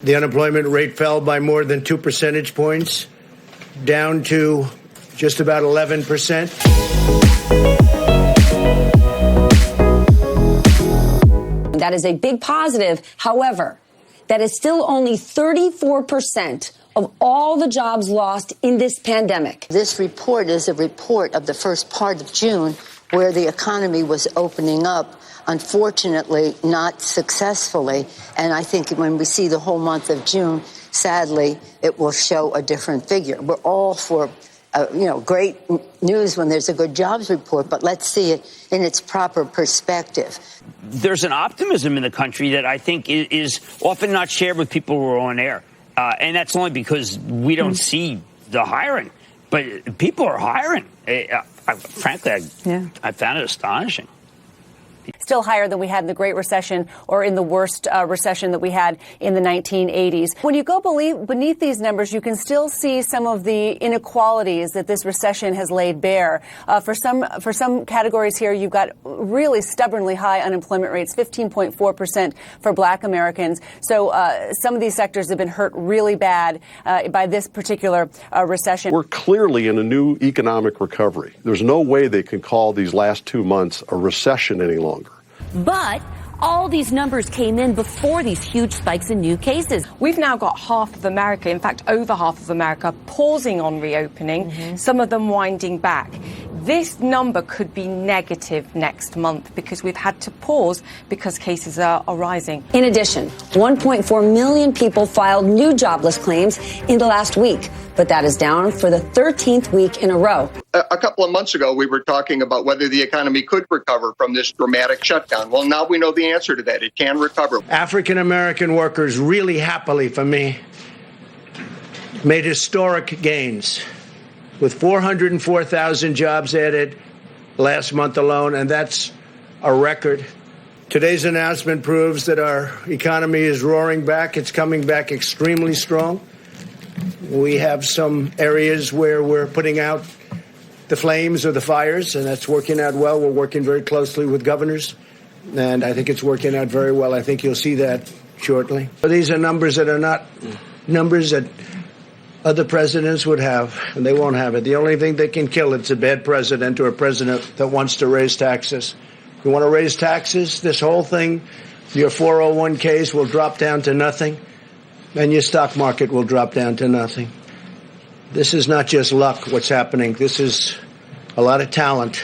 The unemployment rate fell by more than 2 percentage points, down to just about 11%. That is a big positive. However, that is still only 34% of all the jobs lost in this pandemic. This report is a report of the first part of June, where the economy was opening up. Unfortunately, not successfully. And I think when we see the whole month of June, sadly, it will show a different figure. We're all for, great news when there's a good jobs report, but let's see it in its proper perspective. There's an optimism in the country that I think is often not shared with people who are on air. And that's only because we don't see the hiring. But people are hiring. Frankly, I found it astonishing. Still higher than we had in the Great Recession or in the worst recession that we had in the 1980s. When you go beneath these numbers, you can still see some of the inequalities that this recession has laid bare. For some categories here, you've got really stubbornly high unemployment rates, 15.4% for Black Americans. So some of these sectors have been hurt really bad by this particular recession. We're clearly in a new economic recovery. There's no way they can call these last 2 months a recession any longer. But all these numbers came in before these huge spikes in new cases. We've now got half of America, in fact, over half of America, pausing on reopening, some of them winding back. This number could be negative next month because we've had to pause because cases are rising. In addition, 1.4 million people filed new jobless claims in the last week, but that is down for the 13th week in a row. A couple of months ago, we were talking about whether the economy could recover from this dramatic shutdown. Well, now we know the answer to that. It can recover. African-American workers really happily, for me, made historic gains with 404,000 jobs added last month alone, and that's a record. Today's announcement proves that our economy is roaring back. It's coming back extremely strong. We have some areas where we're putting out the flames or the fires, and that's working out well. We're working very closely with governors, and I think it's working out very well. I think you'll see that shortly. But these are numbers that are not numbers that other presidents would have, and they won't have it. The only thing that can kill it's a bad president or a president that wants to raise taxes. If you want to raise taxes, this whole thing, your 401ks will drop down to nothing, and your stock market will drop down to nothing. This is not just luck, what's happening. This is a lot of talent.